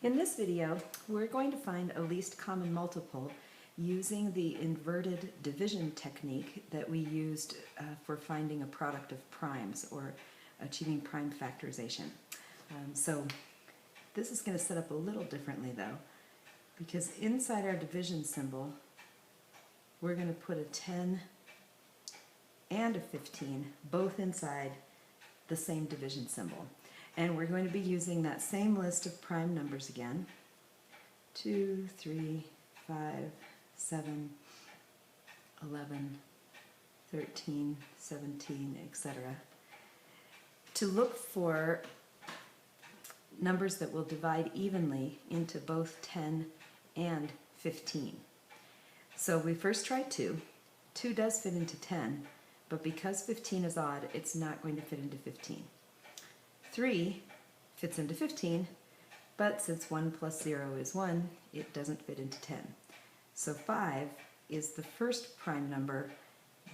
In this video, we're going to find a least common multiple using the inverted division technique that we used for finding a product of primes or achieving prime factorization. So this is going to set up a little differently though, because inside our division symbol, we're going to put a 10 and a 15 both inside the same division symbol. And we're going to be using that same list of prime numbers again. 2, 3, 5, 7, 11, 13, 17, etc. to look for numbers that will divide evenly into both 10 and 15. So we first try 2. 2 does fit into 10, but because 15 is odd, it's not going to fit into 15. 3 fits into 15, but since 1 plus 0 is 1, it doesn't fit into 10. So 5 is the first prime number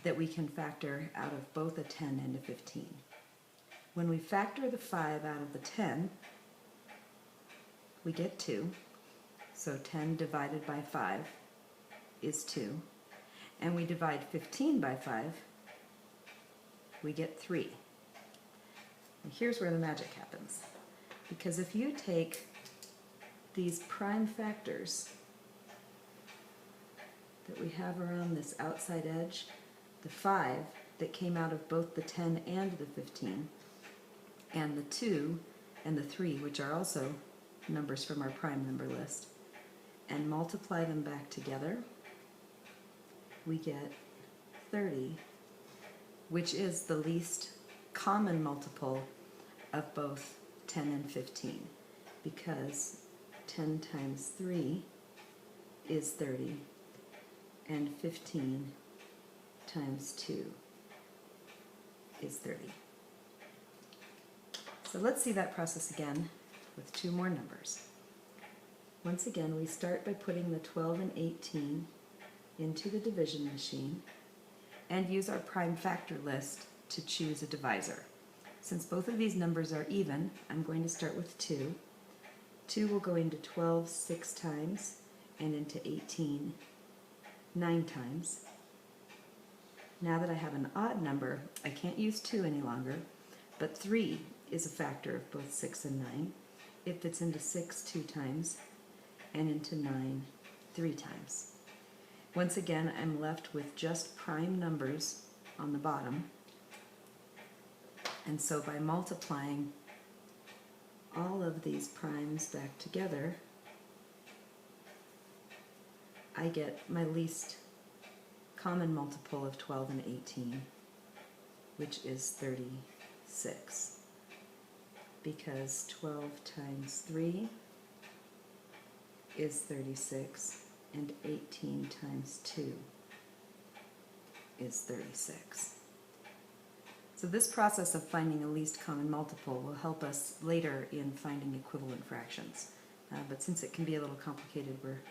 that we can factor out of both a 10 and a 15. When we factor the 5 out of the 10, we get 2. So 10 divided by 5 is 2. And we divide 15 by 5, we get 3. And here's where the magic happens. Because if you take these prime factors that we have around this outside edge, the 5 that came out of both the 10 and the 15, and the 2 and the 3, which are also numbers from our prime number list, and multiply them back together, we get 30, which is the least common multiple of both 10 and 15, because 10 times 3 is 30, and 15 times 2 is 30. So let's see that process again with 2 more numbers. Once again, we start by putting the 12 and 18 into the division machine and use our prime factor list to choose a divisor. Since both of these numbers are even, I'm going to start with 2. 2 will go into 12 6 times and into 18 9 times. Now that I have an odd number, I can't use 2 any longer, but 3 is a factor of both 6 and 9. It fits into 6 2 times and into 9 3 times. Once again, I'm left with just prime numbers on the bottom. And so by multiplying all of these primes back together, I get my least common multiple of 12 and 18, which is 36. Because 12 times 3 is 36, and 18 times 2 is 36. So this process of finding a least common multiple will help us later in finding equivalent fractions. But since it can be a little complicated, we're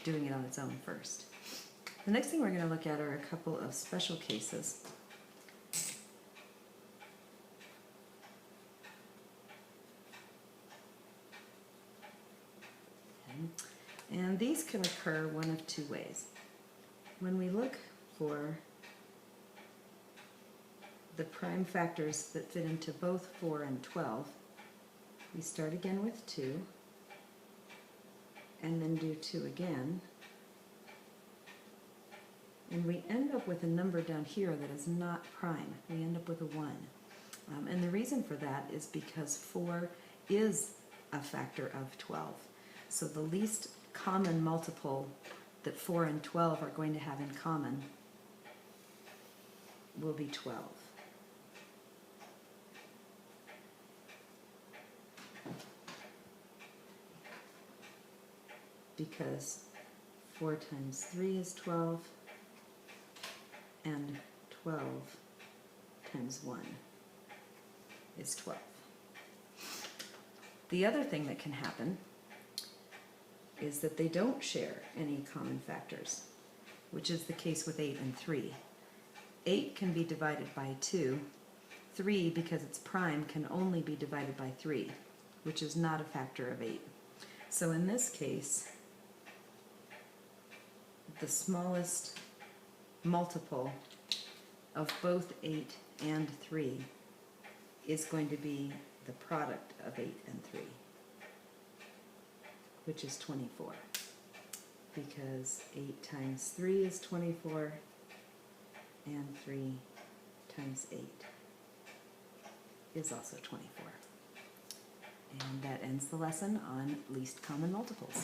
doing it on its own first. The next thing we're going to look at are a couple of special cases. And these can occur one of 2 ways. When we look for the prime factors that fit into both 4 and 12, we start again with 2, and then do 2 again, and we end up with a number down here that is not prime. We end up with a 1. And the reason for that is because 4 is a factor of 12. So the least common multiple that 4 and 12 are going to have in common will be 12. Because 4 times 3 is 12, and 12 times 1 is 12. The other thing that can happen is that they don't share any common factors, which is the case with 8 and 3. 8 can be divided by 2. 3, because it's prime, can only be divided by 3, which is not a factor of 8. So in this case, the smallest multiple of both 8 and 3 is going to be the product of 8 and 3, which is 24, because 8 times 3 is 24, and 3 times 8 is also 24. And that ends the lesson on least common multiples.